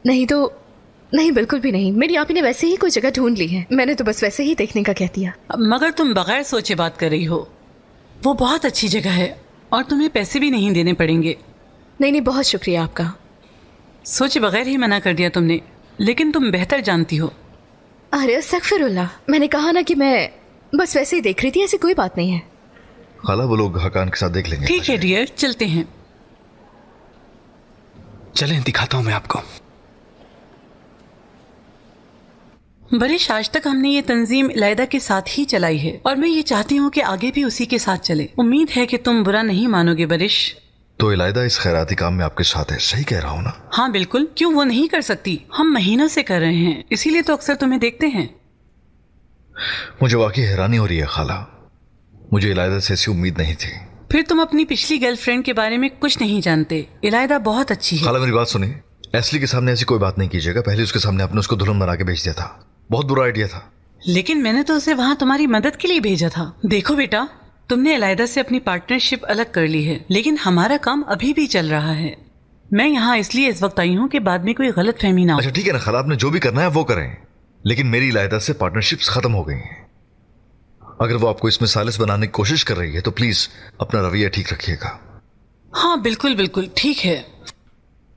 नहीं तो नहीं, बिल्कुल भी नहीं। मेरी आपी ने वैसे ही कोई जगह ढूंढ ली है, मैंने तो बस वैसे ही देखने का कह दिया। मगर तुम बगैर सोचे बात कर रही हो। वो बहुत अच्छी जगह है और तुम्हें पैसे भी नहीं देने पड़ेंगे। नहीं नहीं, बहुत शुक्रिया आपका। सोचे बगैर ही मना कर दिया तुमने, लेकिन तुम बेहतर जानती हो। अरे अस्तगफिरुल्लाह, मैंने कहा ना कि मैं बस वैसे ही देख रही थी, ऐसी कोई बात नहीं है। खाला वो लोग हकान के साथ देख लेंगे। ठीक है डियर, चलते हैं। चलें, दिखाता हूं मैं आपको। बरिश, आज तक हमने ये तंजीम इलायदा के साथ ही चलाई है और मैं ये चाहती हूँ कि आगे भी उसी के साथ चले। उम्मीद है कि तुम बुरा नहीं मानोगे बरिश। तो इलायदा इस खैराती काम में आपके साथ है, सही कह रहा हूँ ना? हाँ बिल्कुल, क्यों वो नहीं कर सकती? हम महीनों से कर रहे हैं, इसीलिए तो अक्सर तुम्हें देखते हैं। मुझे वाकई हैरानी हो रही है खाला, मुझे इलायदा से ऐसी उम्मीद नहीं थी। फिर तुम अपनी पिछली गर्लफ्रेंड के बारे में कुछ नहीं जानते। इलायदा बहुत अच्छी है। खाला मेरी बात सुनिए, एस्ली के सामने ऐसी कोई बात नहीं कीजिएगा। पहले उसके सामने आपने उसको दुल्हन बना के भेज दिया था, बहुत बुरा आइडिया था। लेकिन मैंने तो उसे वहाँ तुम्हारी मदद के लिए भेजा था। देखो बेटा, तुमने इलायदा से अपनी पार्टनरशिप अलग कर ली है, लेकिन हमारा काम अभी भी चल रहा है। मैं यहाँ इसलिए इस वक्त आई हूँ कि बाद में कोई गलत फहमी ना हो। अच्छा ठीक है ना खाला, आपने जो भी करना है वो करें, लेकिन मेरी इलायदा से पार्टनरशिप्स खत्म हो गई हैं। अगर वो आपको इसमें सालिस बनाने की कोशिश कर रही है तो प्लीज अपना रवैया ठीक रखिएगा। हाँ बिल्कुल बिल्कुल ठीक है।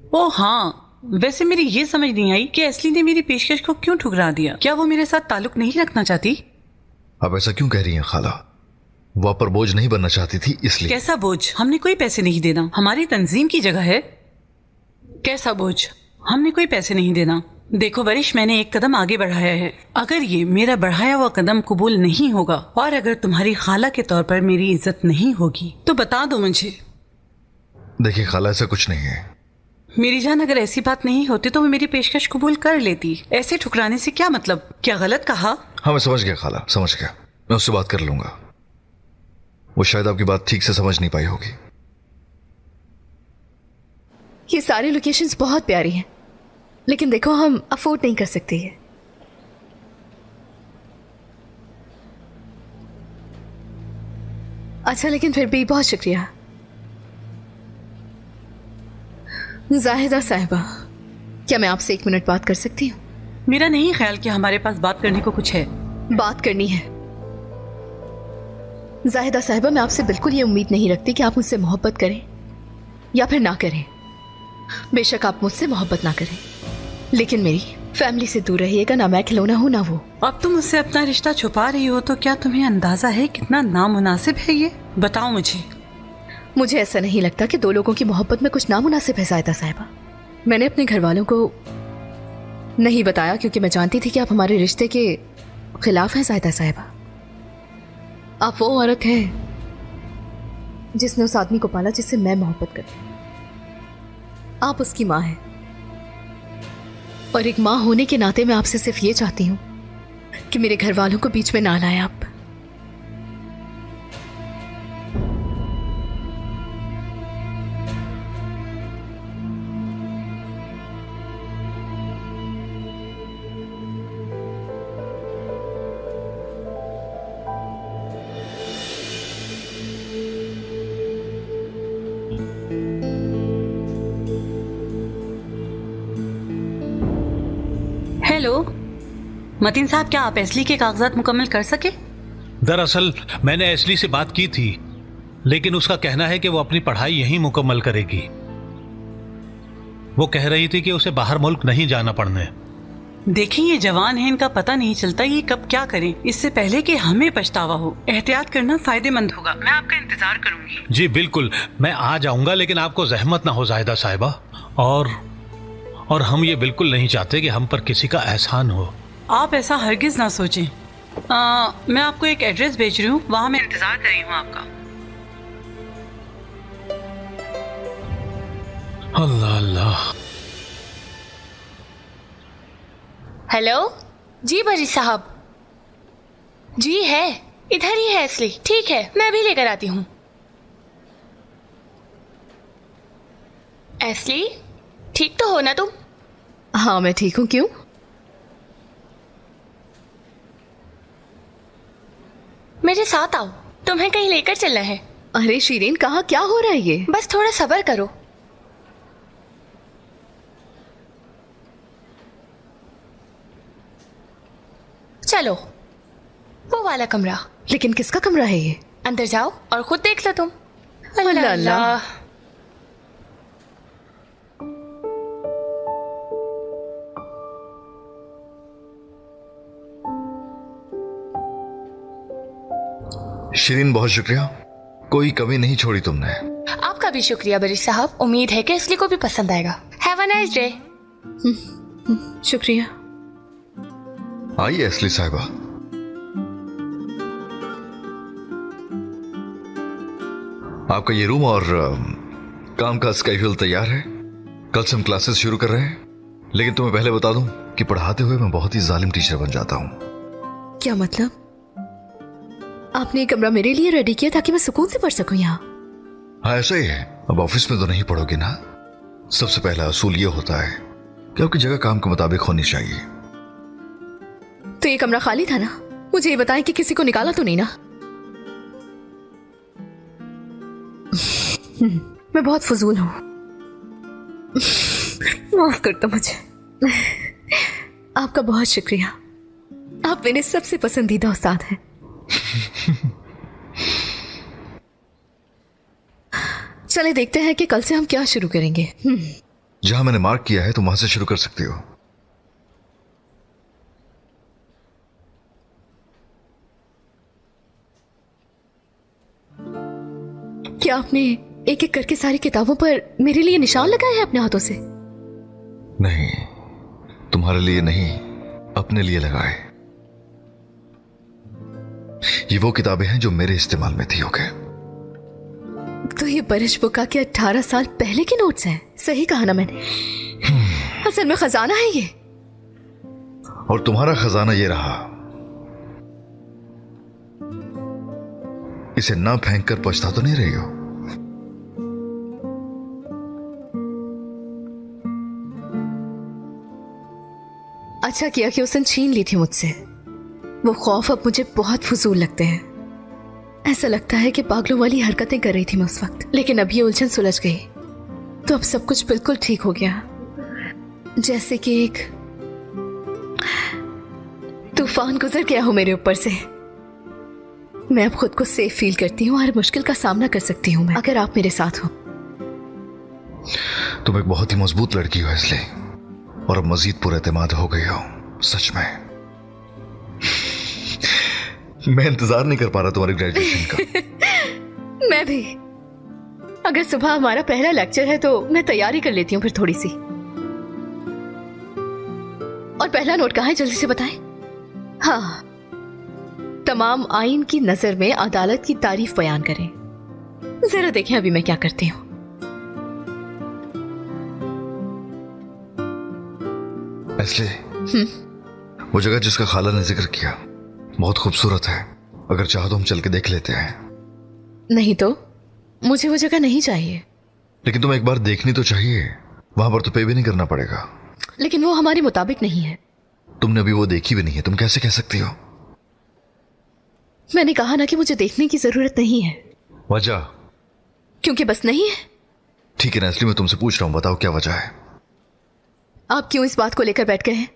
ओ हाँ, वैसे मेरी ये समझ नहीं आई कि एस्ली ने मेरी पेशकश को क्यों ठुकरा दिया। क्या वो मेरे साथ ताल्लुक नहीं रखना चाहती? आप ऐसा क्यों कह रही हैं खाला? वो आप पर बोझ नहीं बनना चाहती थी इसलिए। कैसा बोझ? हमने कोई पैसे नहीं देना, हमारी तंजीम की जगह है। कैसा बोझ? हमने कोई पैसे नहीं देना। देखो वरिश, मैंने एक कदम आगे बढ़ाया है। अगर ये मेरा बढ़ाया हुआ कदम कबूल नहीं होगा और अगर तुम्हारी खाला के तौर पर मेरी इज्जत नहीं होगी तो बता दो मुझे। देखिए खाला, ऐसा कुछ नहीं है। मेरी जान, अगर ऐसी बात नहीं होती तो वो मेरी पेशकश कबूल कर लेती। ऐसे ठुकराने से क्या मतलब? क्या गलत कहा? हाँ मैं समझ गया खाला, समझ गया। मैं उससे बात कर लूंगा। वो शायद आपकी बात ठीक से समझ नहीं पाई होगी। ये सारी लोकेशंस बहुत प्यारी हैं, लेकिन देखो हम अफोर्ड नहीं कर सकते ये। अच्छा, लेकिन फिर भी बहुत शुक्रिया। जाहिदा साहिबा, क्या मैं आपसे 1 मिनट बात कर सकती हूँ? मेरा नहीं ख्याल कि हमारे पास बात करने को कुछ है। बात करनी है। जाहिदा साहिबा, मैं आपसे बिल्कुल ये उम्मीद नहीं रखती कि आप मुझसे मोहब्बत करें या फिर ना करें। बेशक आप मुझसे मोहब्बत ना करें, लेकिन मेरी फैमिली से दूर रहिएगा। ना मैं खिलौना हूं ना वो। अब तुम मुझसे अपना रिश्ता छुपा रही हो तो क्या तुम्हें अंदाजा है कितना नामुनासिब है ये? बताओ मुझे। मुझे ऐसा नहीं लगता कि दो लोगों की मोहब्बत में कुछ नामुनासिब है जाहिदा साहिबा। मैंने अपने घर वालों को नहीं बताया क्योंकि मैं जानती थी कि आप हमारे रिश्ते के खिलाफ हैं जाहिदा साहिबा। आप वो औरत हैं जिसने उस आदमी को पाला जिससे मैं मोहब्बत करती हूँ। आप उसकी माँ हैं और एक माँ होने के नाते मैं आपसे सिर्फ ये चाहती हूँ कि मेरे घर वालों को बीच में ना लाएं आप। हेलो मतीन साहब, क्या आप एस्ली के कागजात मुकम्मल कर सके? दरअसल मैंने एस्ली से बात की थी, लेकिन उसका कहना है कि वो अपनी पढ़ाई यहीं मुकम्मल करेगी। वो कह रही थी कि उसे बाहर मुल्क नहीं जाना पड़ने। देखिए, ये जवान है, इनका पता नहीं चलता ये कब क्या करें। इससे पहले कि हमें पछतावा हो, एहतियात करना फायदेमंद होगा। मैं आपका इंतजार करूंगी। जी बिल्कुल, मैं आ जाऊंगा, लेकिन आपको जहमत ना हो जाहिदा साहिबा। और हम ये बिल्कुल नहीं चाहते कि हम पर किसी का एहसान हो। आप ऐसा हरगिज ना सोचें। मैं आपको एक एड्रेस भेज रही हूँ, वहां मैं इंतजार कर रही हूँ आपका। अल्लाह अल्लाह। हेलो जी बरी साहब। जी है, इधर ही है एस्ली। ठीक है, मैं भी लेकर आती हूँ। एस्ली, ठीक तो हो ना तुम? हाँ मैं ठीक हूँ। क्यों? मेरे साथ आओ, तुम्हें कहीं लेकर चलना है। अरे शीरीन, कहाँ क्या हो रहा है ये? बस थोड़ा सब्र करो। चलो, वो वाला कमरा। लेकिन किसका कमरा है ये? अंदर जाओ और खुद देख लो तुम। अल्लाह अल्लाह। शिरीन, बहुत शुक्रिया, कोई कमी नहीं छोड़ी तुमने। आपका भी शुक्रिया बरीश साहब। उम्मीद है कि असली को भी पसंद आएगा। Have a nice day. शुक्रिया। आइए असली साहिबा। आपका ये रूम और काम का स्केड्यूल तैयार है। कल से हम क्लासेस शुरू कर रहे हैं, लेकिन तुम्हें पहले बता दूं कि पढ़ाते हुए मैं बहुत ही जालिम टीचर बन जाता हूं। क्या मतलब? आपने ये कमरा मेरे लिए रेडी किया ताकि मैं सुकून से पढ़ सकूं यहाँ? हाँ, ऐसा ही है। अब ऑफिस में तो नहीं पढ़ोगे ना। सबसे पहला असूल ये होता है कि आपकी जगह काम के मुताबिक होनी चाहिए। तो ये कमरा खाली था ना? मुझे ये बताएं कि किसी को निकाला तो नहीं ना? मैं बहुत फजूल हूं, माफ कर दो मुझे। आपका बहुत शुक्रिया, आप मेरे सबसे पसंदीदा उस्ताद हैं। चले देखते हैं कि कल से हम क्या शुरू करेंगे। जहां मैंने मार्क किया है तुम वहां से शुरू कर सकती हो। क्या आपने एक एक करके सारी किताबों पर मेरे लिए निशान लगाए हैं अपने हाथों से? नहीं, तुम्हारे लिए नहीं, अपने लिए लगाए। ये वो किताबें हैं जो मेरे इस्तेमाल में थी। ओके, तो ये बरिश बुका के 18 साल पहले के नोट्स हैं। सही कहा ना मैंने? असल में खजाना है ये। और तुम्हारा खजाना ये रहा। इसे ना फेंक कर पछता तो नहीं रही हो? अच्छा किया कि उसने छीन ली थी मुझसे। वो खौफ अब मुझे बहुत फजूल लगते हैं। ऐसा लगता है कि पागलों वाली हरकतें कर रही थी मैं उस वक्त, लेकिन अब ये उलझन सुलझ गई तो अब सब कुछ बिल्कुल ठीक हो गया। जैसे कि एक तूफान गुजर गया हो मेरे ऊपर से। मैं अब खुद को सेफ फील करती हूँ, हर मुश्किल का सामना कर सकती हूँ मैं, अगर आप मेरे साथ हो। तुम एक बहुत ही मजबूत लड़की हो इसलिए, और अब मजीद पुरएतमाद हो गई हो। सच में मैं इंतजार नहीं कर पा रहा तुम्हारी ग्रेजुएशन का। मैं भी। अगर सुबह हमारा पहला लेक्चर है तो मैं तैयारी कर लेती हूँ फिर थोड़ी सी। और पहला नोट कहाँ है, जल्दी से बताएं। हाँ, तमाम आइन की नजर में अदालत की तारीफ बयान करें। जरा देखें अभी मैं क्या करती हूँ। इसलिए वो जगह जिसका खाला ने जिक्र किया बहुत खूबसूरत है। अगर चाहो तो हम चल के देख लेते हैं। नहीं तो मुझे वो जगह नहीं चाहिए। लेकिन तुम एक बार देखनी तो चाहिए। वहां पर तो पे भी नहीं करना पड़ेगा। लेकिन वो हमारे मुताबिक नहीं है। तुमने अभी वो देखी भी नहीं है, तुम कैसे कह सकती हो? मैंने कहा ना कि मुझे देखने की जरूरत नहीं है। वजह? क्योंकि बस नहीं है। ठीक है ना, इसलिए मैं तुमसे पूछ रहा हूं, बताओ क्या वजह है? आप क्यों इस बात को लेकर बैठ गए हैं?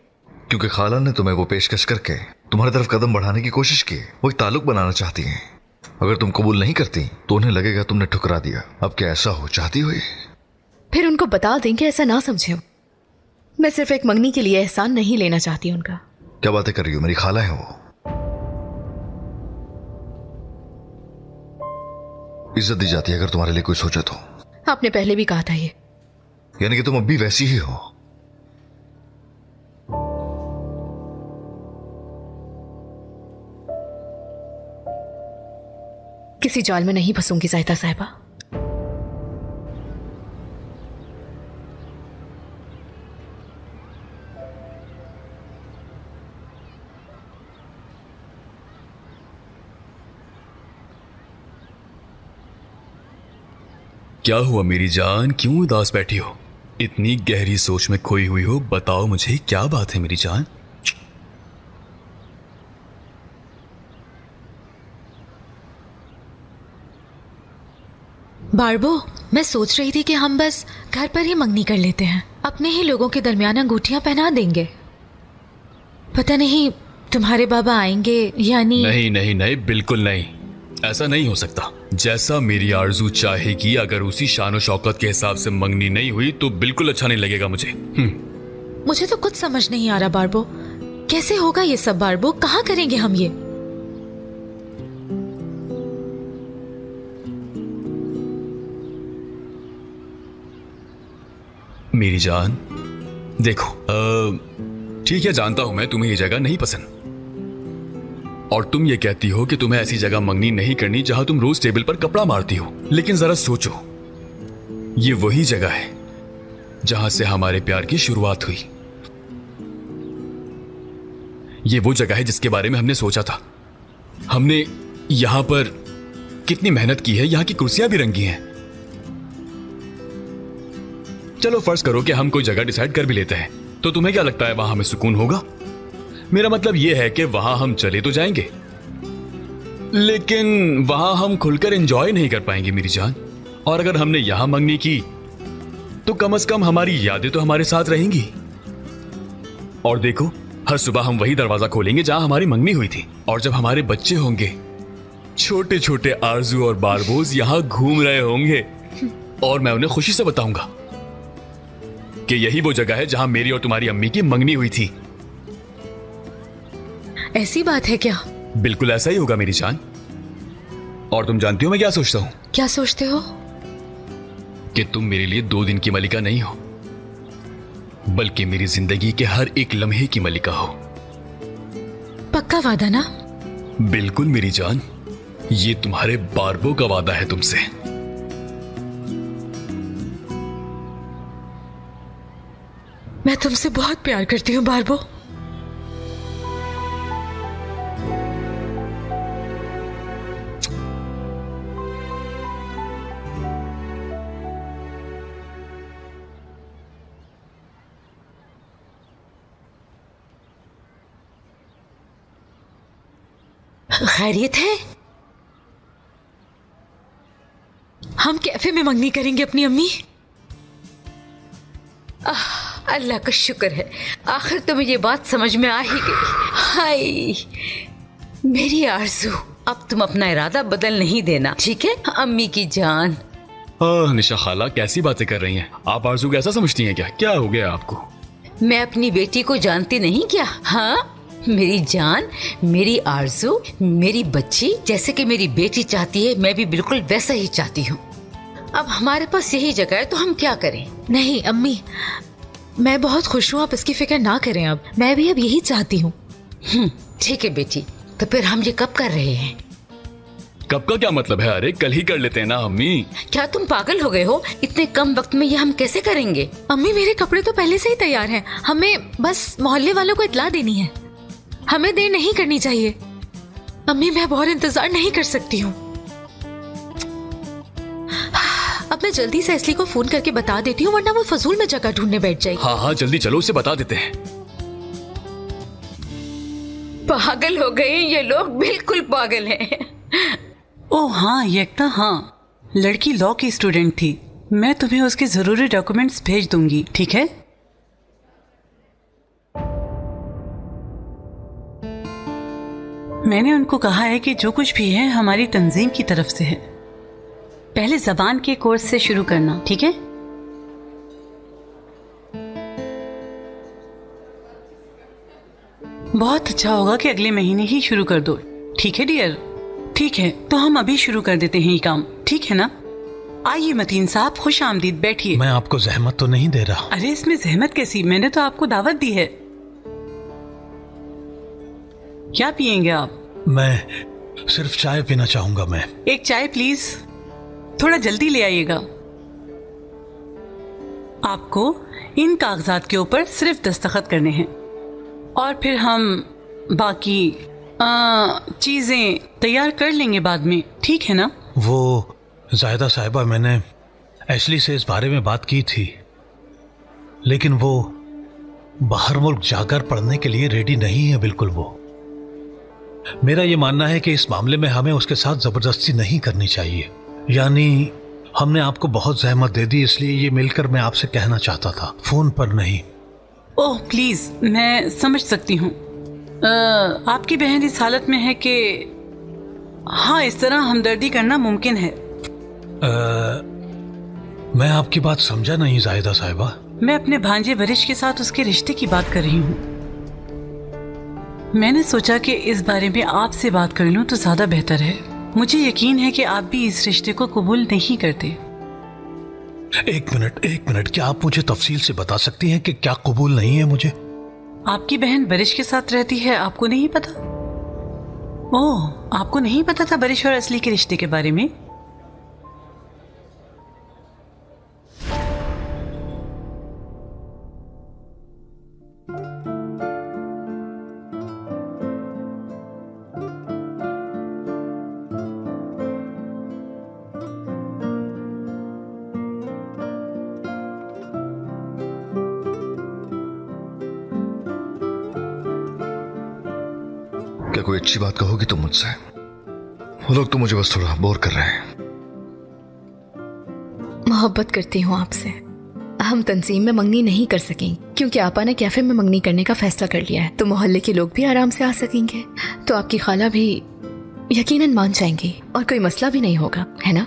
क्योंकि खाला ने तुम्हें वो पेशकश करके तुम्हारी तरफ कदम बढ़ाने की कोशिश की। वो एक ताल्लुक बनाना चाहती हैं। अगर तुम कबूल नहीं करती तो उन्हें लगेगा तुमने ठुकरा दिया। अब क्या ऐसा हो चाहती हो? फिर उनको बता देंगे, ऐसा ना समझे। मैं सिर्फ एक मंगनी के लिए एहसान नहीं लेना चाहती उनका। क्या बातें कर रही हो? मेरी खाला है वो। इज्जत दी जाती है अगर तुम्हारे लिए कोई सोचे तो। आपने पहले भी कहा था ये। यानी कि तुम अब भी वैसी ही हो। किसी जाल में नहीं फंसूंगी ज़ाहिदा साहिबा। क्या हुआ मेरी जान, क्यों उदास बैठी हो? इतनी गहरी सोच में खोई हुई हो, बताओ मुझे क्या बात है मेरी जान? बारबो, मैं सोच रही थी कि हम बस घर पर ही मंगनी कर लेते हैं। अपने ही लोगों के दरमियान अंगूठियां पहना देंगे। पता नहीं तुम्हारे बाबा आएंगे यानी? नहीं नहीं नहीं, बिल्कुल नहीं। ऐसा नहीं हो सकता। जैसा मेरी आरजू चाहेगी, अगर उसी शान और शौकत के हिसाब से मंगनी नहीं हुई तो बिल्कुल अच्छा नहीं लगेगा मुझे। मुझे तो कुछ समझ नहीं आ रहा बारबो, कैसे होगा ये सब बारबो? कहाँ करेंगे हम ये? मेरी जान देखो, ठीक है, जानता हूं मैं तुम्हें ये जगह नहीं पसंद, और तुम ये कहती हो कि तुम्हें ऐसी जगह मंगनी नहीं करनी जहां तुम रोज टेबल पर कपड़ा मारती हो। लेकिन जरा सोचो, ये वही जगह है जहां से हमारे प्यार की शुरुआत हुई। ये वो जगह है जिसके बारे में हमने सोचा था। हमने यहां पर कितनी मेहनत की है, यहां की कुर्सियां भी रंगी हैं। चलो फर्ज करो कि हम कोई जगह डिसाइड कर भी लेते हैं, तो तुम्हें क्या लगता है वहां हमें सुकून होगा? मेरा मतलब यह है कि वहां हम चले तो जाएंगे, लेकिन वहां हम खुलकर एंजॉय नहीं कर पाएंगे मेरी जान। और अगर हमने यहां मंगनी की तो कम से कम हमारी यादें तो हमारे साथ रहेंगी। और देखो, हर सुबह हम वही दरवाजा खोलेंगे जहां हमारी मंगनी हुई थी, और जब हमारे बच्चे होंगे, छोटे छोटे आरजू और बारबोज यहां घूम रहे होंगे, और मैं उन्हें खुशी से बताऊंगा कि यही वो जगह है जहां मेरी और तुम्हारी अम्मी की मंगनी हुई थी। ऐसी बात है क्या? बिल्कुल ऐसा ही होगा मेरी जान। और तुम जानती हो मैं क्या सोचता हूं? क्या सोचते हो? कि तुम मेरे लिए 2 दिन की मलिका नहीं हो, बल्कि मेरी जिंदगी के हर एक लम्हे की मलिका हो। पक्का वादा ना? बिल्कुल मेरी जान, ये तुम्हारे बारबो का वादा है तुमसे। मैं तुमसे बहुत प्यार करती हूँ बारबो। खैरियत है? हम कैफे में मंगनी करेंगे अपनी अम्मी। अल्लाह का शुक्र है, आखिर तुम्हें ये बात समझ में आ ही गई। हाय मेरी आरज़ू, अब तुम अपना इरादा बदल नहीं देना, ठीक है अम्मी की जान? निशा खाला कैसी बातें कर रही हैं आप? आरज़ू को ऐसा समझती हैं क्या? क्या हो गया आपको? मैं अपनी बेटी को जानती नहीं क्या? हाँ मेरी जान, मेरी आरज़ू, मेरी बच्ची जैसे कि मेरी बेटी चाहती है, मैं भी बिल्कुल वैसा ही चाहती हूँ। अब हमारे पास यही जगह है तो हम क्या करें? नहीं अम्मी, मैं बहुत खुश हूँ, आप इसकी फिक्र ना करें। अब मैं भी अब यही चाहती हूँ। ठीक है बेटी, तो फिर हम ये कब कर रहे हैं? कब का क्या मतलब है? अरे कल ही कर लेते हैं ना अम्मी। क्या तुम पागल हो गए हो? इतने कम वक्त में ये हम कैसे करेंगे? अम्मी मेरे कपड़े तो पहले से ही तैयार हैं, हमें बस मोहल्ले वालों को इत्तला देनी है। हमें देर नहीं करनी चाहिए। अम्मी मैं बहुत इंतजार नहीं कर सकती हूँ। अब मैं जल्दी से एस्ली को फोन करके बता देती हूँ, वरना वो फजूल में जगह ढूंढने बैठ जाएगी। हाँ हाँ जल्दी चलो, उसे बता देते हैं। पागल हो गए ये लोग, बिल्कुल पागल हैं। ओह हाँ यकता, हाँ लड़की लॉ की स्टूडेंट थी। मैं तुम्हें उसके जरूरी डॉक्यूमेंट्स भेज दूंगी, ठीक है? मैंने उनको कहा है कि जो कुछ भी है हमारी तंजीम की तरफ से है। पहले जबान के कोर्स से शुरू करना, ठीक है? बहुत अच्छा होगा कि अगले महीने ही शुरू कर दो, ठीक है डियर? ठीक है, तो हम अभी शुरू कर देते हैं ये काम, ठीक है ना? आइए मतीन साहब, खुश आमदीद, बैठिए। मैं आपको जहमत तो नहीं दे रहा? अरे इसमें जहमत कैसी, मैंने तो आपको दावत दी है। क्या पियेंगे आप? मैं सिर्फ चाय पीना चाहूंगा। मैं एक चाय प्लीज, थोड़ा जल्दी ले आइएगा। आपको इन कागजात के ऊपर सिर्फ दस्तखत करने हैं और फिर हम बाकी चीजें तैयार कर लेंगे बाद में, ठीक है ना? वो जायदा साहिबा, मैंने एशली से इस बारे में बात की थी, लेकिन वो बाहर मुल्क जाकर पढ़ने के लिए रेडी नहीं है बिल्कुल। वो मेरा ये मानना है कि इस मामले में हमें उसके साथ जबरदस्ती नहीं करनी चाहिए। यानी हमने आपको बहुत जहमत दे दी, इसलिए ये मिलकर मैं आपसे कहना चाहता था, फोन पर नहीं। ओह प्लीज, मैं समझ सकती हूँ। आपकी बहन इस हालत में है कि हाँ, इस तरह हमदर्दी करना मुमकिन है। मैं आपकी बात समझा नहीं जाहिदा साहिबा। मैं अपने भांजे वरिश के साथ उसके रिश्ते की बात कर रही हूँ। मैंने सोचा कि इस बारे में आपसे बात कर लूं तो ज्यादा बेहतर है। मुझे यकीन है कि आप भी इस रिश्ते को कबूल नहीं करते। एक मिनट, क्या आप मुझे तफसील से बता सकती हैं कि क्या कबूल नहीं है मुझे? आपकी बहन बरिश के साथ रहती है, आपको नहीं पता? ओह, आपको नहीं पता था बरिश और असली के रिश्ते के बारे में? क्या कोई अच्छी बात कहोगी तुम मुझसे? वो लोग तो मुझे बस थोड़ा बोर कर रहे हैं। मोहब्बत करती हूँ आपसे। हम तंजीम में मंगनी नहीं कर सकेंगे क्योंकि आपा ने कैफे में मंगनी करने का फैसला कर लिया है। तो मोहल्ले के लोग भी आराम से आ सकेंगे, तो आपकी खाला भी यकीनन मान जाएंगी और कोई मसला भी नहीं होगा, है ना?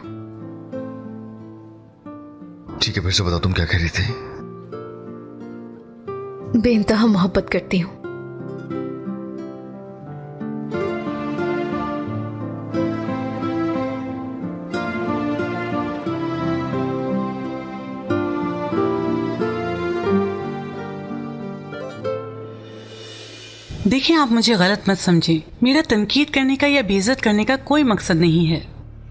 ठीक है, फिर से बताओ तुम क्या कह रही थी? बेइंतहा मोहब्बत करती हूँ। देखिए, आप मुझे गलत मत समझें। मेरा तनकीद करने का या बेइज्जत करने का कोई मकसद नहीं है।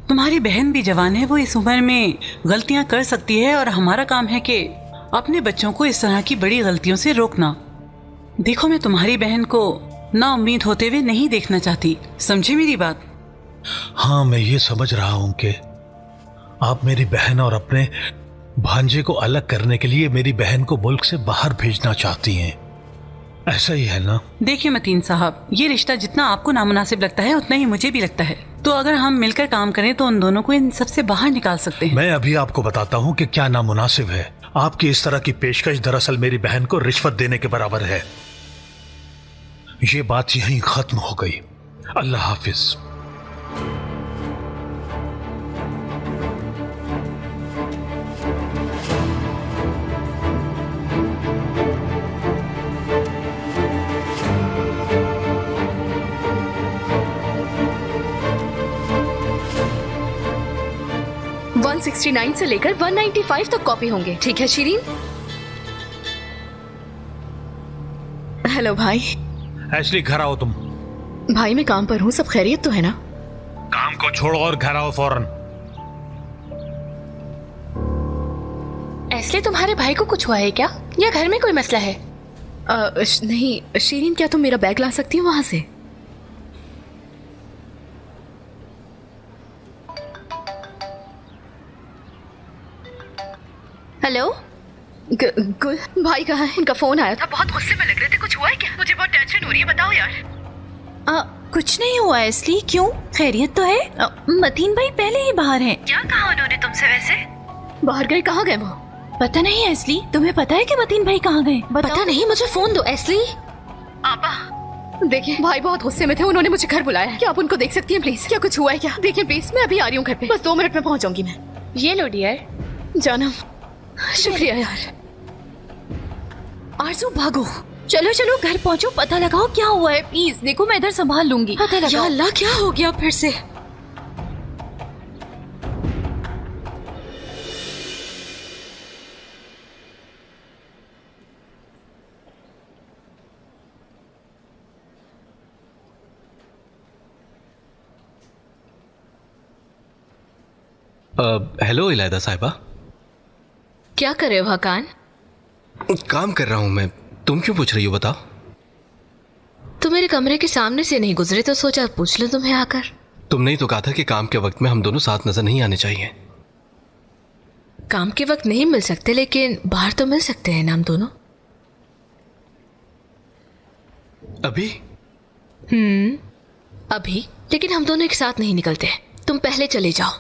तुम्हारी बहन भी जवान है, वो इस उम्र में गलतियां कर सकती है और हमारा काम है कि अपने बच्चों को इस तरह की बड़ी गलतियों से रोकना। देखो, मैं तुम्हारी बहन को ना उम्मीद होते हुए नहीं देखना चाहती, समझे मेरी बात? हाँ, मैं ये समझ रहा हूं कि आप मेरी बहन और अपने भांजे को अलग करने के लिए मेरी बहन को मुल्क से बाहर भेजना चाहती हैं, ऐसा ही है ना? देखिए मतीन साहब, ये रिश्ता जितना आपको नामुनासिब लगता है उतना ही मुझे भी लगता है। तो अगर हम मिलकर काम करें तो उन दोनों को इन सबसे बाहर निकाल सकते हैं। मैं अभी आपको बताता हूँ कि क्या नामुनासिब है। आपकी इस तरह की पेशकश दरअसल मेरी बहन को रिश्वत देने के बराबर है। ये बात यहीं खत्म हो गई। अल्लाह हाफिज। वन 169 से लेकर 195 तक कॉपी होंगे। ठीक है शीरीन? हेलो भाई। एशली, घर आओ तुम। भाई मैं काम पर हूँ, सब खैरियत तो है ना? काम को छोड़ो और घर आओ फौरन। ऐसले, तुम्हारे भाई को कुछ हुआ है क्या, या घर में कोई मसला है? नहीं शीरीन, क्या तुम मेरा बैग ला सकती हो वहां से? हेलो, गुल भाई कहाँ है? इनका फोन आया था, बहुत गुस्से में लग रहे थे। कुछ हुआ है क्या? मुझे बहुत टेंशन हो रही है, बताओ यार। कुछ नहीं हुआ इसलिए। क्यों, खैरियत तो है? मतीन भाई पहले ही बाहर हैं। क्या कहा उन्होंने तुमसे वैसे? बाहर गए? कहाँ गए वो? पता नहीं एस्ली, तुम्हें पता है कि मतीन भाई कहाँ गए? पता नहीं, मुझे फोन दो एस्ली। आपा देखिए, भाई बहुत गुस्से में थे, उन्होंने मुझे घर बुलाया है। क्या आप उनको देख सकती हैं प्लीज? क्या कुछ हुआ है क्या? देखिए प्लीज, मैं अभी आ रही हूँ घर पे, बस 2 मिनट में पहुँच जाऊंगी मैं। ये लो डियर। जानम, शुक्रिया यार। आरज़ू भागो, चलो चलो घर पहुंचो, पता लगाओ क्या हुआ है। प्लीज देखो, मैं इधर संभाल लूंगी। पता लगाओ। या अल्लाह, क्या हो गया फिर से? हेलो इलायदा साहिबा। क्या कर रहे हो हकान? काम कर रहा हूं मैं। तुम क्यों पूछ रही हो, बताओ? तुम मेरे कमरे के सामने से नहीं गुजरे तो सोचा पूछ लो तुम्हें आकर। तुमने ही तो कहा था कि काम के वक्त में हम दोनों साथ नजर नहीं आने चाहिए। काम के वक्त नहीं मिल सकते, लेकिन बाहर तो मिल सकते हैं ना हम दोनों। अभी? अभी, लेकिन हम दोनों एक साथ नहीं निकलते। तुम पहले चले जाओ,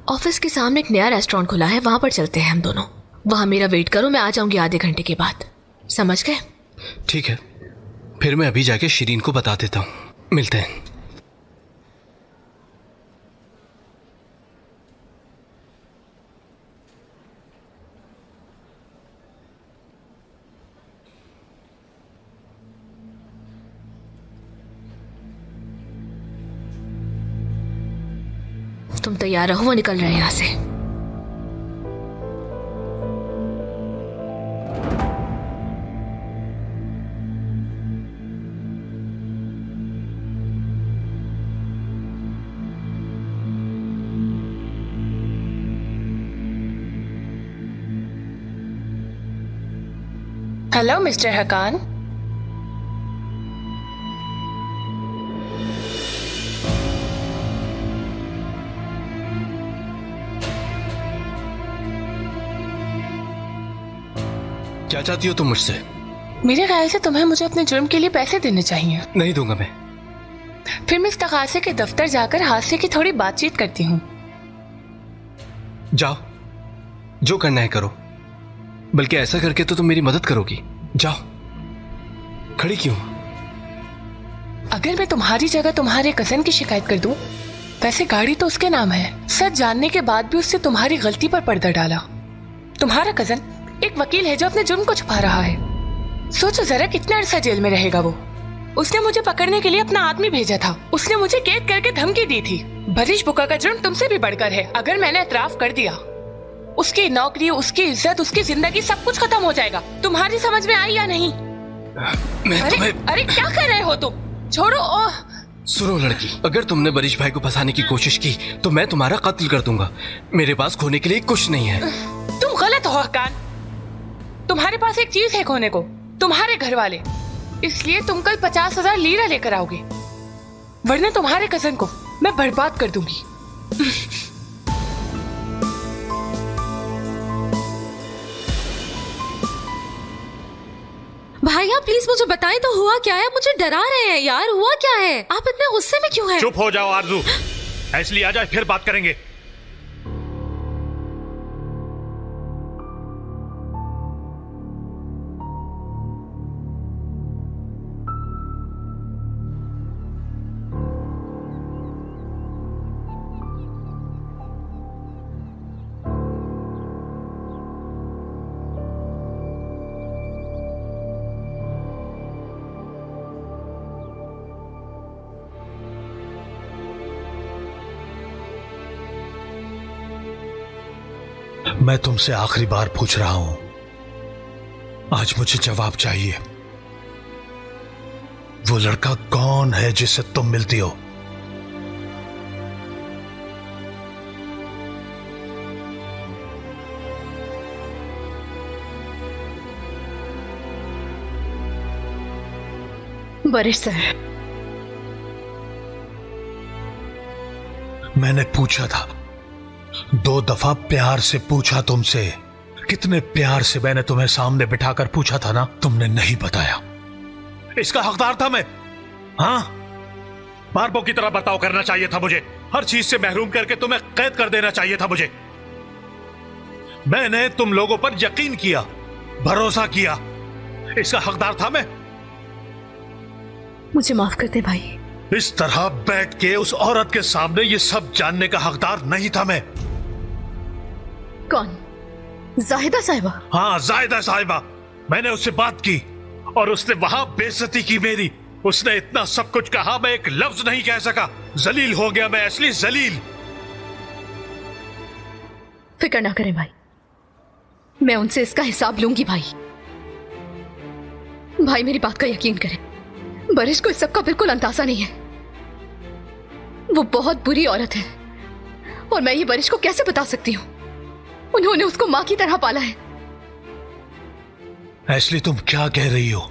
ऑफिस के सामने एक नया रेस्टोरेंट खुला है, वहां पर चलते हैं हम दोनों। वहां मेरा वेट करो, मैं आ जाऊंगी आधे घंटे के बाद, समझ गए? ठीक है, फिर मैं अभी जाके शिरीन को बता देता हूँ। मिलते हैं। तुम तैयार रहो, वो निकल रहे हैं यहाँ से। Hello mister हकान। क्या चाहती हो तुम मुझसे? मेरे ख्याल से तुम्हें मुझे अपने जुर्म के लिए पैसे देने चाहिए। नहीं दूंगा मैं। फिर मैं इस तकाजे के दफ्तर जाकर हादसे की थोड़ी बातचीत करती हूँ। जाओ, जो करना है करो। बल्कि ऐसा करके तो तुम मेरी मदद करोगी। जाओ। खड़ी क्यों? अगर मैं तुम्हारी जगह तुम्हारे कजन की शिकायत कर दूं, वैसे गाड़ी तो उसके नाम है। सच जानने के बाद भी उससे तुम्हारी गलती पर पर्दा डाला। तुम्हारा कजन एक वकील है जो अपने जुर्म को छुपा रहा है। सोचो जरा कितना अरसा जेल में रहेगा वो। उसने मुझे पकड़ने के लिए अपना आदमी भेजा था। उसने मुझे कैद करके धमकी दी थी। बरिश बुका का जुर्म तुमसे भी बढ़कर है। अगर मैंने एतराफ कर दिया, उसकी नौकरी, उसकी इज्जत, उसकी जिंदगी सब कुछ खत्म हो जाएगा। तुम्हारी समझ में आई या नहीं? अरे क्या कर रहे हो तुम? छोड़ो। सुनो लड़की, अगर तुमने बरिश भाई को फंसाने की कोशिश की तो मैं तुम्हारा कत्ल कर दूंगा। मेरे पास खोने के लिए कुछ नहीं है। तुम गलत हो हकान। तुम्हारे पास एक चीज है खोने को, तुम्हारे घर वाले। इसलिए तुम कल 50,000 लीरा लेकर आओगे, वरना तुम्हारे कजन को मैं बर्बाद कर दूंगी। भैया प्लीज मुझे बताएं तो हुआ क्या है? मुझे डरा रहे हैं यार, हुआ क्या है? आप इतने गुस्से में क्यों हैं? चुप हो जाओ आरजू, ऐसली आ जाए फिर बात करेंगे। मैं तुमसे आखिरी बार पूछ रहा हूं, आज मुझे जवाब चाहिए। वो लड़का कौन है जिससे तुम मिलती हो? बरिश सर, मैंने पूछा था, 2 दफा प्यार से पूछा तुमसे। कितने प्यार से मैंने तुम्हें सामने बिठाकर पूछा था ना, तुमने नहीं बताया। इसका हकदार था मैं। हाँ, मार्बो की तरह बर्ताव करना चाहिए था मुझे। हर चीज से महरूम करके तुम्हें कैद कर देना चाहिए था मुझे। मैंने तुम लोगों पर यकीन किया, भरोसा किया। इसका हकदार था मैं। मुझे माफ कर दे भाई। इस तरह बैठ के उस औरत के सामने ये सब जानने का हकदार नहीं था मैं। कौन? जाहिदा साहिबा? हाँ, जाहिदा साहिबा। मैंने उससे बात की और उसने वहां बेइज्जती की मेरी। उसने इतना सब कुछ कहा, मैं एक लफ्ज नहीं कह सका। जलील हो गया मैं, असली जलील। फिक्र ना करें भाई, मैं उनसे इसका हिसाब लूंगी भाई। भाई मेरी बात का यकीन करें, बरिश को इस सब का बिल्कुल अंदाजा नहीं है। वो बहुत बुरी औरत है और मैं ये बरिश को कैसे बता सकती हूँ? उन्होंने उसको मां की तरह पाला है। एशली, तुम क्या कह रही हो?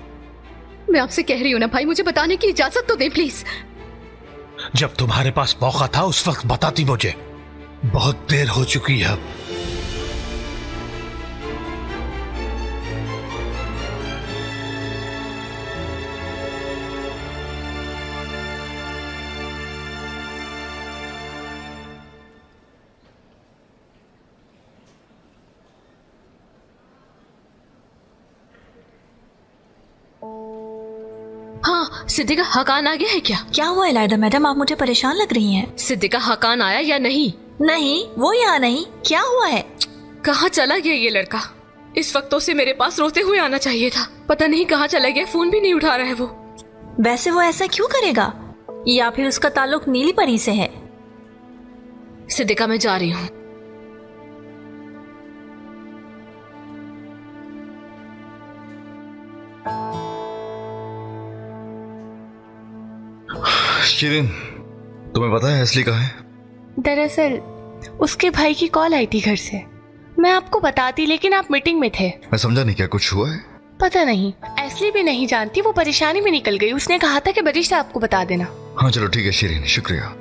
मैं आपसे कह रही हूं ना भाई, मुझे बताने की इजाजत तो दें प्लीज। जब तुम्हारे पास मौका था उस वक्त बताती मुझे। बहुत देर हो चुकी है अब। सिद्दीका हकान आ गया है क्या? क्या हुआ इलायदा मैडम, आप मुझे परेशान लग रही हैं। सिद्दीका हकान आया या नहीं? नहीं, वो यहाँ नहीं। क्या हुआ है? कहाँ चला गया ये लड़का? इस वक्त तो उसे मेरे पास रोते हुए आना चाहिए था। पता नहीं कहाँ चला गया, फोन भी नहीं उठा रहा है वो। वैसे वो ऐसा क्यों करेगा? या फिर उसका ताल्लुक नीली परी से है? सिद्दीका मैं जा रही हूँ। शिरीन, तुम्हें पता है एस्ली कहाँ है? दरअसल उसके भाई की कॉल आई थी घर से। मैं आपको बताती लेकिन आप मीटिंग में थे। मैं समझा नहीं, क्या कुछ हुआ है? पता नहीं, एस्ली भी नहीं जानती। वो परेशानी में निकल गई। उसने कहा था कि बरिश आपको बता देना। हाँ चलो ठीक है शिरीन, शुक्रिया।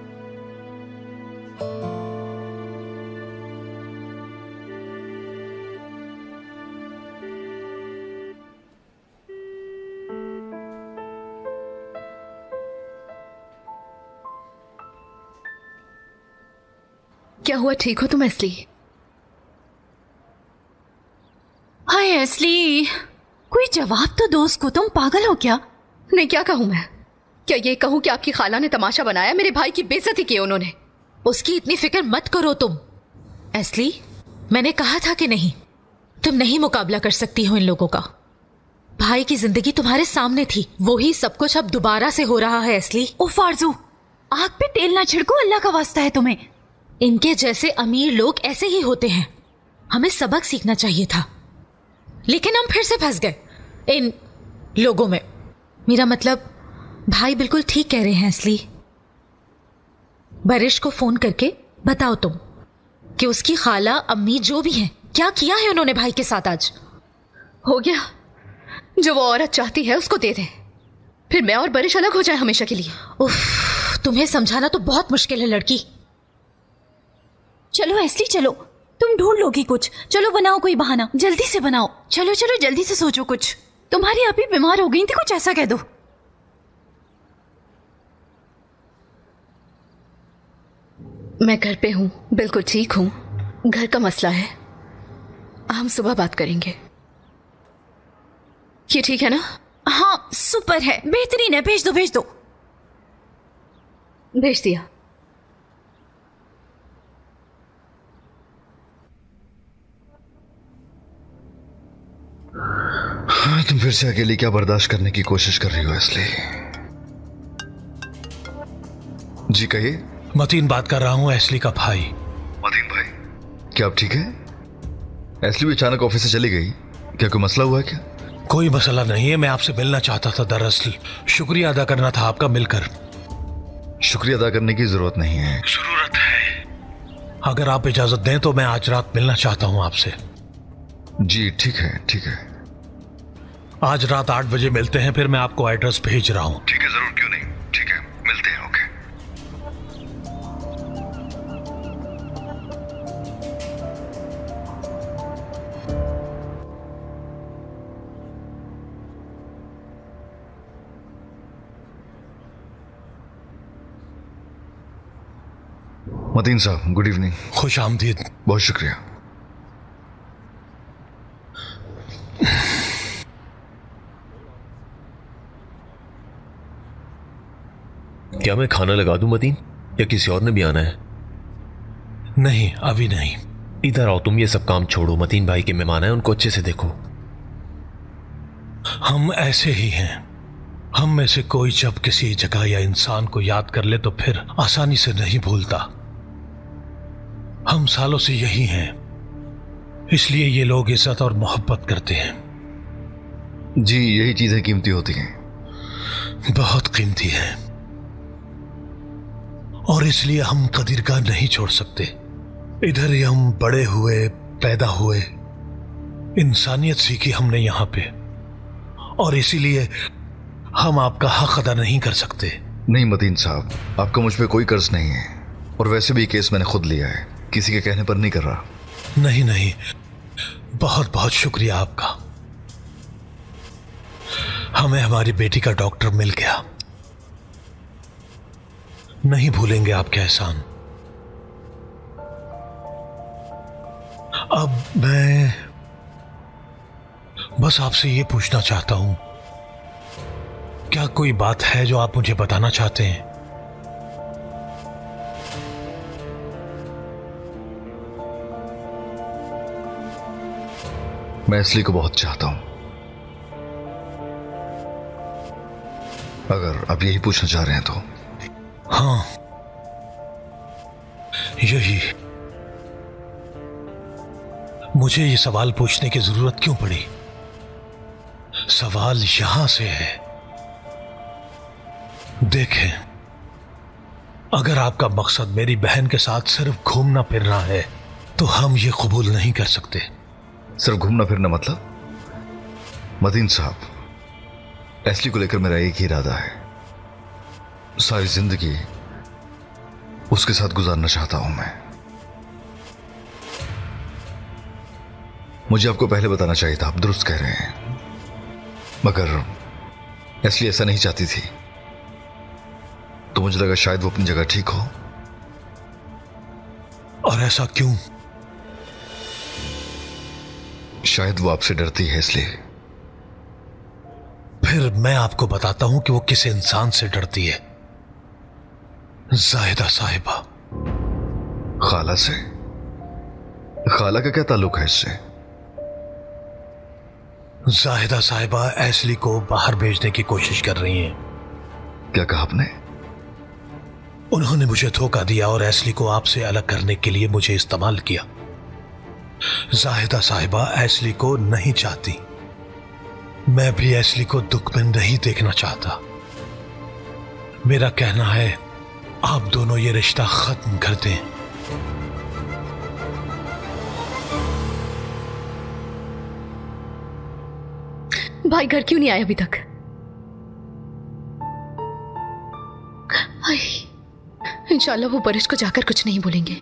क्या हुआ, ठीक हो तुम एस्ली? हाय एस्ली, कोई जवाब तो दो उसको। तुम पागल हो क्या? नहीं, क्या कहूँ मैं? क्या ये कहूँ कि आपकी खाला ने तमाशा बनाया? मेरे भाई की बेइज्जती की उन्होंने। उसकी इतनी फिक्र मत करो तुम। एस्ली, मैंने कहा था कि नहीं, तुम नहीं मुकाबला कर सकती हो इन लोगों का। भाई की जिंदगी तुम्हारे सामने थी, वो ही सब कुछ अब दोबारा से हो रहा है। एस्ली, उफ आरज़ू, आग पे तेल ना छिड़को, अल्लाह का वास्ता है तुम्हें। इनके जैसे अमीर लोग ऐसे ही होते हैं। हमें सबक सीखना चाहिए था, लेकिन हम फिर से फंस गए इन लोगों में। मेरा मतलब, भाई बिल्कुल ठीक कह रहे हैं एस्ली। बारिश को फोन करके बताओ तुम कि उसकी खाला, अम्मी, जो भी हैं, क्या किया है उन्होंने भाई के साथ आज। हो गया, जो वो औरत चाहती है उसको दे दे, फिर मैं और बारिश अलग हो जाए हमेशा के लिए। उफ, तुम्हें समझाना तो बहुत मुश्किल है लड़की। चलो एस्ली चलो, तुम ढूंढ लोगी कुछ। चलो बनाओ कोई बहाना, जल्दी से बनाओ। चलो चलो जल्दी से सोचो कुछ। तुम्हारी अभी बीमार हो गई थी, कुछ ऐसा कह दो। मैं घर पे हूँ, बिल्कुल ठीक हूँ। घर का मसला है, हम सुबह बात करेंगे। ये ठीक है ना? हाँ सुपर है, बेहतरीन है। भेज दो भेज दो। भेज दिया। हाँ, तुम फिर से अकेली क्या बर्दाश्त करने की कोशिश कर रही हो एस्ली? जी कहिए। मतीन बात कर रहा हूँ, एस्ली का भाई। मतीन भाई, क्या आप ठीक है? एस्ली भी अचानक ऑफिस से चली गई, क्या कोई मसला हुआ है क्या? कोई मसला नहीं है, मैं आपसे मिलना चाहता था। दरअसल शुक्रिया अदा करना था आपका मिलकर। शुक्रिया अदा करने की जरूरत नहीं है। जरूरत है। अगर आप इजाजत दें तो मैं आज रात मिलना चाहता हूँ आपसे। जी ठीक है ठीक है। आज रात 8 बजे मिलते हैं, फिर मैं आपको एड्रेस भेज रहा हूँ। ठीक है, जरूर, क्यों नहीं। ठीक है, मिलते हैं। ओके। मतीन साहब, गुड इवनिंग। खुश आमदीद। बहुत शुक्रिया। क्या मैं खाना लगा दूं मतीन, या किसी और ने भी आना है? नहीं, अभी नहीं। इधर आओ तुम, ये सब काम छोड़ो। मतीन भाई के मेहमान हैं, उनको अच्छे से देखो। हम ऐसे ही हैं। हम में से कोई जब किसी जगह या इंसान को याद कर ले तो फिर आसानी से नहीं भूलता। हम सालों से यही हैं, इसलिए ये लोग इज्जत और मोहब्बत करते हैं। जी, यही चीजें कीमती होती हैं। बहुत कीमती है, और इसलिए हम कदीरगाह नहीं छोड़ सकते। इधर ही हम बड़े हुए, पैदा हुए, इंसानियत सीखी हमने यहां पे, और इसीलिए हम आपका हक अदा नहीं कर सकते। नहीं मतीन साहब, आपका मुझ पे कोई कर्ज नहीं है, और वैसे भी केस मैंने खुद लिया है, किसी के कहने पर नहीं कर रहा। नहीं नहीं, बहुत बहुत शुक्रिया आपका। हमें हमारी बेटी का डॉक्टर मिल गया। नहीं भूलेंगे आपके एहसान। अब मैं बस आपसे ये पूछना चाहता हूं क्या कोई बात है जो आप मुझे बताना चाहते हैं? मैं एस्ली को बहुत चाहता हूं। अगर आप यही पूछना चाह रहे हैं तो। हाँ, यही। मुझे ये सवाल पूछने की जरूरत क्यों पड़ी? सवाल यहां से है। देखें, अगर आपका मकसद मेरी बहन के साथ सिर्फ घूमना फिरना है तो हम ये कबूल नहीं कर सकते। सिर्फ घूमना फिरना मतलब? मदीन साहब, एस्ली को लेकर मेरा एक ही इरादा है। सारी जिंदगी उसके साथ गुजारना चाहता हूं मैं। मुझे आपको पहले बताना चाहिए था, आप दुरुस्त कह रहे हैं। मगर एस्ली ऐसा नहीं चाहती थी, तो मुझे लगा शायद वो अपनी जगह ठीक हो। और ऐसा क्यों? शायद वो आपसे डरती है इसलिए। फिर मैं आपको बताता हूं कि वो किस इंसान से डरती है। जाहिदा साहिबा। खाला से? खाला का क्या ताल्लुक है इससे? जाहिदा साहिबा एस्ली को बाहर भेजने की कोशिश कर रही हैं। क्या कहा आपने? उन्होंने मुझे धोखा दिया और एस्ली को आपसे अलग करने के लिए मुझे इस्तेमाल किया। जाहिदा साहिबा एस्ली को नहीं चाहती। मैं भी एस्ली को दुख में नहीं देखना चाहता। मेरा कहना है आप दोनों ये रिश्ता खत्म कर दें। भाई घर क्यों नहीं आए अभी तक? इंशाल्लाह वो बरिश को जाकर कुछ नहीं बोलेंगे।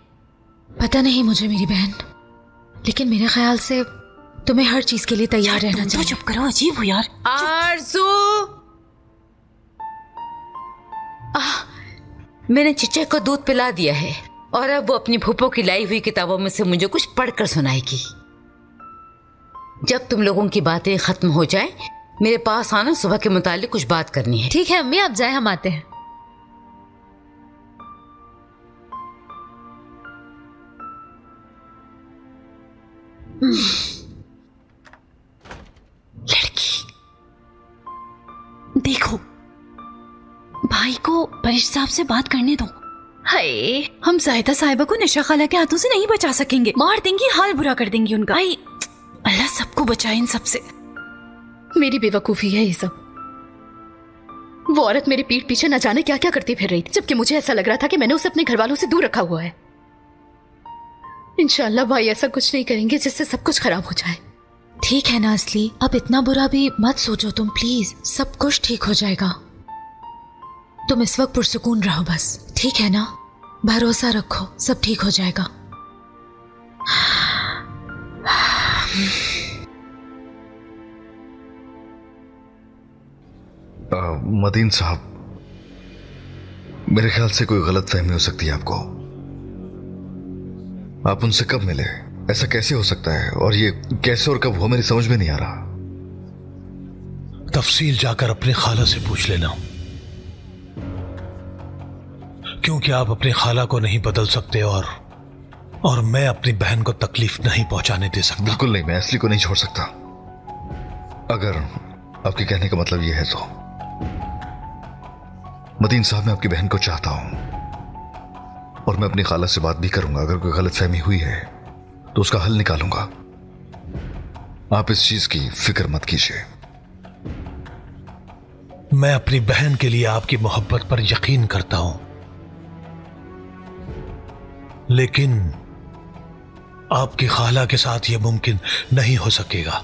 पता नहीं मुझे मेरी बहन, लेकिन मेरे ख्याल से तुम्हें हर चीज के लिए तैयार रहना तो चाहिए। चुप करो, अजीब हो यार। आरज़ू, मैंने चिच्चे को दूध पिला दिया है और अब वो अपनी फूफो की लाई हुई किताबों में से मुझे कुछ पढ़कर सुनाएगी। जब तुम लोगों की बातें खत्म हो जाए मेरे पास आना, सुबह के मुतालिक कुछ बात करनी है। ठीक है अम्मी, आप जाए, हम आते हैं। लड़की देखो, भाई को बरिश साहब से बात करने दो। हाय, हम जाहिदा साहिबा को निशा खाला के हाथों से नहीं बचा सकेंगे। मार देंगी, हाल बुरा कर देंगी उनका। भाई अल्लाह सबको बचाए इन सबसे। मेरी बेवकूफी है ये सब। वो औरत मेरे पीठ पीछे न जाने क्या क्या करती फिर रही थी, जबकि मुझे ऐसा लग रहा था कि मैंने उसे अपने घर वालों से दूर रखा हुआ है। इंशाल्लाह भाई ऐसा कुछ नहीं करेंगे जिससे सब कुछ खराब हो जाए। ठीक है ना असली, अब इतना बुरा भी मत सोचो तुम प्लीज। सब कुछ ठीक हो जाएगा। तुम इस वक्त पुरसुकून रहो बस, ठीक है ना? भरोसा रखो, सब ठीक हो जाएगा। मदीन साहब, मेरे ख्याल से कोई गलत फहमी हो सकती है आपको। आप उनसे कब मिले? ऐसा कैसे हो सकता है? और ये कैसे और कब हो, मेरी समझ में नहीं आ रहा। तफसील जाकर अपने खाला से पूछ लेना, क्योंकि आप अपनी खाला को नहीं बदल सकते और मैं अपनी बहन को तकलीफ नहीं पहुंचाने दे सकता। बिल्कुल नहीं, मैं एस्ली को नहीं छोड़ सकता। अगर आपके कहने का मतलब यह है तो मदीन साहब, मैं आपकी बहन को चाहता हूं और मैं अपनी खाला से बात भी करूंगा। अगर कोई गलतफहमी हुई है तो उसका हल निकालूंगा। आप इस चीज की फिक्र मत कीजिए। मैं अपनी बहन के लिए आपकी मोहब्बत पर यकीन करता हूं, लेकिन आपकी खाला के साथ यह मुमकिन नहीं हो सकेगा।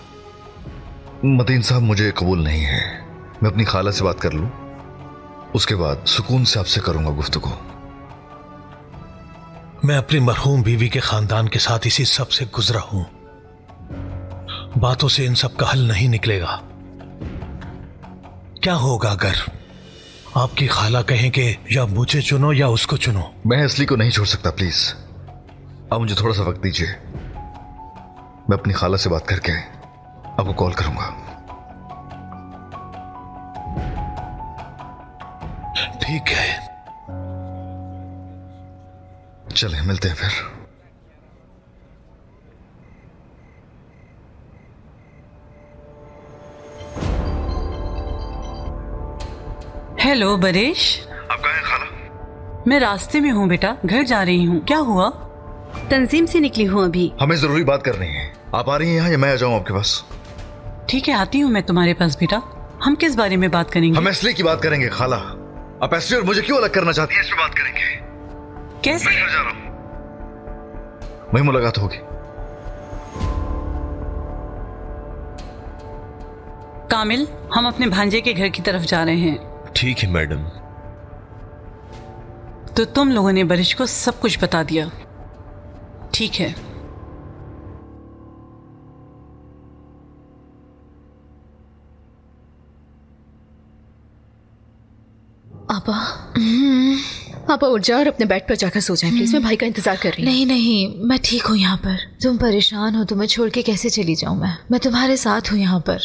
मदीन साहब, मुझे कबूल नहीं है। मैं अपनी खाला से बात कर लूं, उसके बाद सुकून से आपसे करूंगा गुफ्तगू। मैं अपनी मरहूम बीवी के खानदान के साथ इसी सब से गुजरा हूं। बातों से इन सब का हल नहीं निकलेगा। क्या होगा अगर आपकी खाला कहें कि या मुझे चुनो या उसको चुनो? मैं एस्ली को नहीं छोड़ सकता। प्लीज आप मुझे थोड़ा सा वक्त दीजिए। मैं अपनी खाला से बात करके आपको कॉल करूंगा। ठीक है। चले मिलते हैं फिर। हेलो बरिश। आप कहाँ हैं खाला? मैं रास्ते में हूँ बेटा, घर जा रही हूँ। क्या हुआ? तंजीम से निकली हूँ अभी। हमें जरूरी बात करनी है। आप आ रही हैं यहाँ या मैं आ जाऊँ आपके पास? ठीक है, आती हूँ मैं तुम्हारे पास बेटा। हम किस बारे में बात करेंगे? हम एस्ली की बात करेंगे खाला। आप एस्ली और मुझे क्यों अलग करना चाहती हैं, इस पे बात करेंगे। कैसे? मैं घर जा रहा हूँ, वही मुलाकात होगी। कामिल, हम अपने भांजे के घर की तरफ जा रहे हैं। ठीक है मैडम। तो तुम लोगों ने बरिश को सब कुछ बता दिया, ठीक है? आपा उठ जाओ और अपने बेड पर जाकर सो जाएं प्लीज। मैं भाई का इंतजार कर रही हूँ। नहीं नहीं, मैं ठीक हूँ यहाँ पर। तुम परेशान हो, तुम्हें छोड़ के कैसे चली जाऊँ मैं तुम्हारे साथ हूँ यहाँ पर।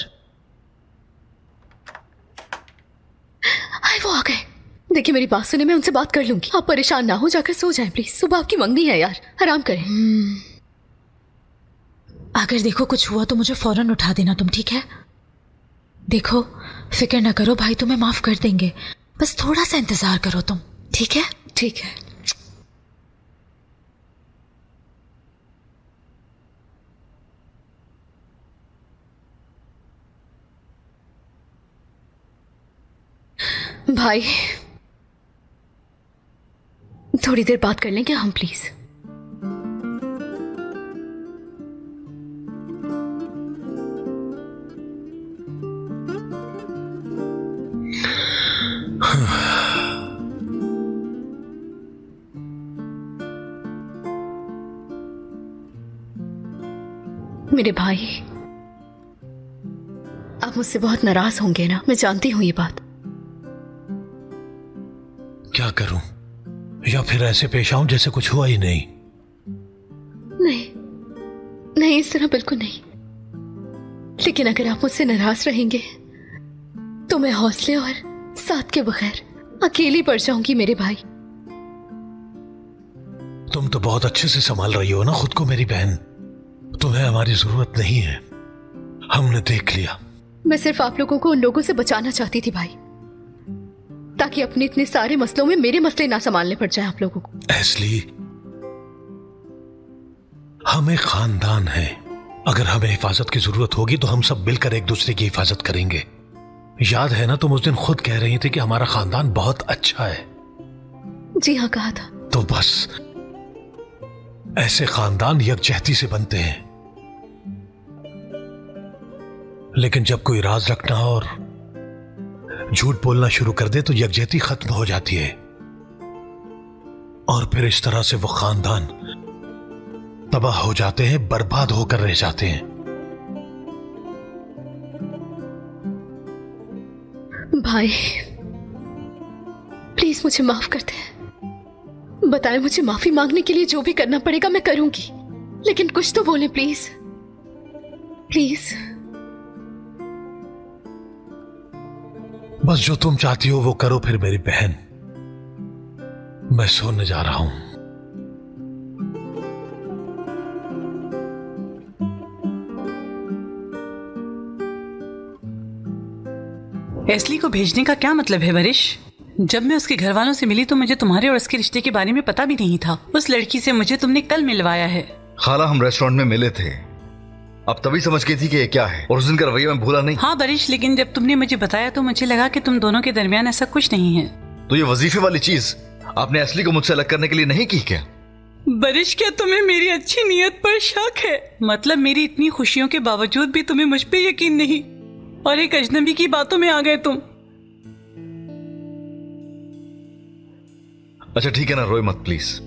हाय, वो आ गए। देखिए मेरी बात सुने, मैं उनसे बात कर लूंगी। आप परेशान ना हो, जाकर सो जाएं प्लीज। सुबह आपकी मंगनी है यार, आराम करें। अगर देखो कुछ हुआ तो मुझे फौरन उठा देना तुम, ठीक है? देखो फिक्र ना करो, भाई तुम्हें माफ कर देंगे। बस थोड़ा सा इंतजार करो तुम, ठीक है? ठीक है। भाई थोड़ी देर बात कर लें क्या हम प्लीज? मेरे भाई, आप मुझसे बहुत नाराज होंगे ना, मैं जानती हूं ये बात। क्या करूं? या फिर ऐसे पेश आऊं जैसे कुछ हुआ ही नहीं? नहीं, इस तरह बिल्कुल नहीं। लेकिन अगर आप मुझसे नाराज रहेंगे तो मैं हौसले और साथ के बगैर अकेली पड़ जाऊंगी मेरे भाई। तुम तो बहुत अच्छे से संभाल रही हो ना खुद को मेरी बहन। तुम्हें हमारी जरूरत नहीं है, हमने देख लिया। मैं सिर्फ आप लोगों को उन लोगों से बचाना चाहती थी भाई, ताकि अपने इतने सारे मसलों में मेरे मसले ना संभालने पड़ जाए आप लोगों को। एस्ली, हम एक खानदान है। अगर हमें हिफाजत की जरूरत होगी तो हम सब मिलकर एक दूसरे की हिफाजत करेंगे। याद है ना, तुम उस दिन खुद कह रही थी कि हमारा खानदान बहुत अच्छा है। जी हाँ, कहा था। तो बस ऐसे खानदान यकजहती से बनते हैं। लेकिन जब कोई राज रखना और झूठ बोलना शुरू कर दे तो यकजहती खत्म हो जाती है, और फिर इस तरह से वो खानदान तबाह हो जाते हैं, बर्बाद होकर रह जाते हैं। भाई प्लीज मुझे माफ कर दे। बताएं, मुझे माफी मांगने के लिए जो भी करना पड़ेगा मैं करूंगी, लेकिन कुछ तो बोले प्लीज प्लीज। बस जो तुम चाहती हो वो करो फिर मेरी बहन। मैं सोने जा रहा हूं। एस्ली को भेजने का क्या मतलब है बरिश? जब मैं उसके घर वालों से मिली तो मुझे तुम्हारे और उसके रिश्ते के बारे में पता भी नहीं था। उस लड़की से मुझे तुमने कल मिलवाया है। खाला, हम रेस्टोरेंट में मिले थे, अब तभी समझ गई थी कि ये क्या है, और उस दिन का रवैया मैं भूला नहीं। हाँ बरिश, लेकिन जब तुमने मुझे बताया तो मुझे लगा कि तुम दोनों के दरमियान ऐसा कुछ नहीं है। तो ये वजीफे वाली चीज आपने एस्ली को मुझसे अलग करने के लिए नहीं की क्या? बरिश, क्या तुम्हें मेरी अच्छी नीयत पर शक है? मतलब मेरी इतनी खुशियों के बावजूद भी तुम्हें मुझ पे यकीन नहीं, और एक अजनबी की बातों में आ गए तुम। अच्छा ठीक है ना, रोए मत प्लीज।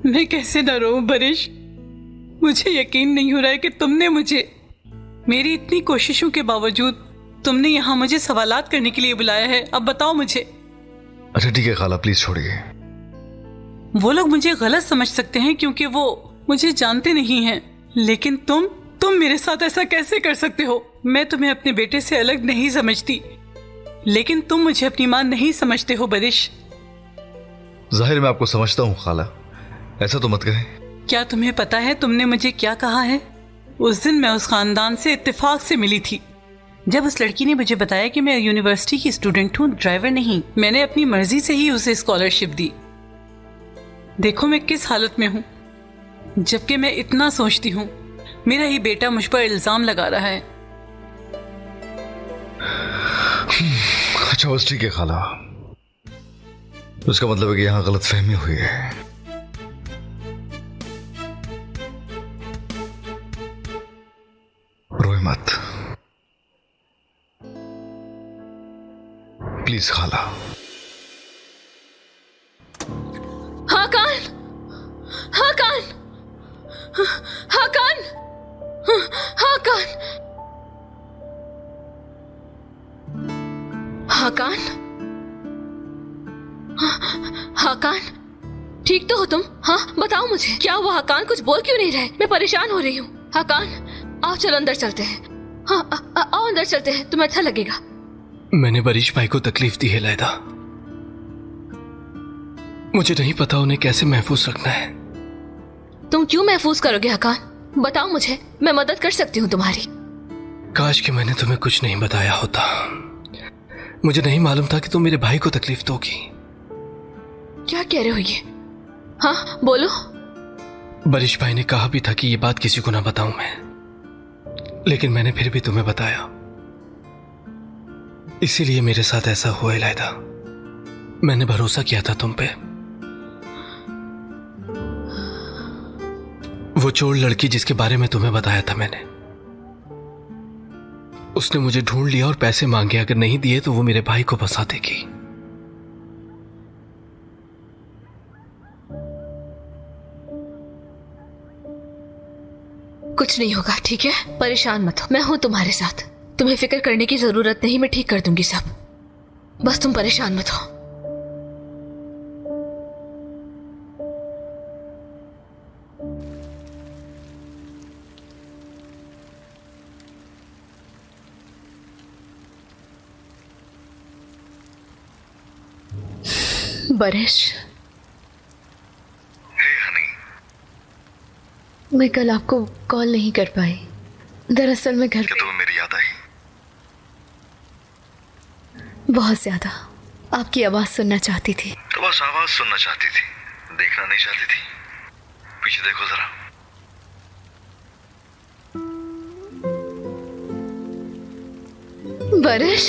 मैं कैसे न रोऊं बरिश? मुझे यकीन नहीं हो रहा है कि तुमने मुझे, मेरी इतनी कोशिशों के बावजूद तुमने यहाँ मुझे सवालात करने के लिए बुलाया है। अब बताओ मुझे। अच्छा ठीक है खाला, प्लीज छोड़िए। वो लोग मुझे गलत समझ सकते हैं क्योंकि वो मुझे जानते नहीं हैं, लेकिन तुम मेरे साथ ऐसा कैसे कर सकते हो? मैं तुम्हें अपने बेटे से अलग नहीं समझती। लेकिन तुम मुझे अपनी माँ नहीं समझते हो बरिश। जाहिर मैं आपको समझता हूँ खाला, ऐसा तो मत कहें। क्या तुम्हें पता है तुमने मुझे क्या कहा है? उस दिन मैं उस खानदान से इत्तेफाक से मिली थी, जब उस लड़की ने मुझे बताया कि मैं यूनिवर्सिटी की स्टूडेंट हूँ, ड्राइवर नहीं। मैंने अपनी मर्जी से ही उसे स्कॉलरशिप दी। देखो मैं किस हालत में हूँ, जबकि मैं इतना सोचती हूँ मेरा ही बेटा मुझ पर इल्जाम लगा रहा है। अच्छा बस ठीक है खाला, उसका मतलब है कि यहां गलत फहमी हुई है। रोए मत प्लीज खाला। हाकान, हाकान, हाकान, हाकान, हाकान, हाकान, ठीक तो हो तुम? हाँ बताओ मुझे, क्या हुआ? हाकान कुछ बोल क्यों नहीं रहे? मैं परेशान हो रही हूँ। हाकान आओ चलो अंदर चलते हैं। हाँ आओ अंदर चलते हैं, तुम्हें अच्छा लगेगा। मैंने बरीश भाई को तकलीफ दी है लायदा, मुझे नहीं पता उन्हें कैसे महफूज रखना है। तुम क्यों महफूज करोगे हाकान? बताओ मुझे, मैं मदद कर सकती हूँ तुम्हारी। काश कि मैंने तुम्हें कुछ नहीं बताया होता। मुझे नहीं मालूम था कि तुम मेरे भाई को तकलीफ दोगी। क्या कह रहे हो ये? हाँ बोलो। बरीश भाई ने कहा भी था कि ये बात किसी को ना बताऊं मैं, लेकिन मैंने फिर भी तुम्हें बताया। इसीलिए मेरे साथ ऐसा हुआ है लायदा। मैंने भरोसा किया था तुम पे। वो चोर लड़की जिसके बारे में तुम्हें बताया था मैंने, उसने मुझे ढूंढ लिया और पैसे मांगे। अगर नहीं दिए तो वो मेरे भाई को फंसा देगी। कुछ नहीं होगा, ठीक है? परेशान मत हो, मैं हूं तुम्हारे साथ। तुम्हें फिक्र करने की जरूरत नहीं, मैं ठीक कर दूंगी सब। बस तुम परेशान मत हो। बरिश, मैं कल आपको कॉल नहीं कर पाई। दरअसल मैं घर पे। तुम्हें मेरी याद आई? बहुत ज्यादा। आपकी आवाज सुनना चाहती थी। तो बस आवाज सुनना चाहती थी, देखना नहीं चाहती थी। पीछे देखो जरा। बरिश,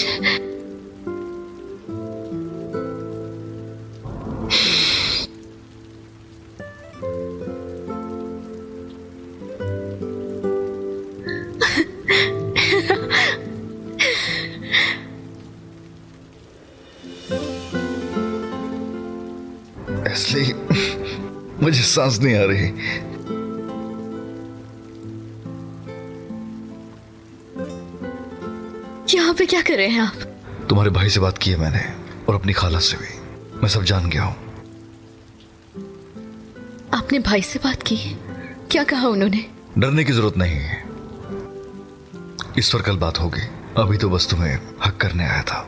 इसलिए मुझे सांस नहीं आ रही। यहाँ पे क्या कर रहे हैं आप? तुम्हारे भाई से बात की है मैंने, और अपनी खाला से भी। मैं सब जान गया हूं। आपने भाई से बात की? क्या कहा उन्होंने? डरने की जरूरत नहीं है, इस पर कल बात होगी। अभी तो बस तुम्हें हक करने आया था।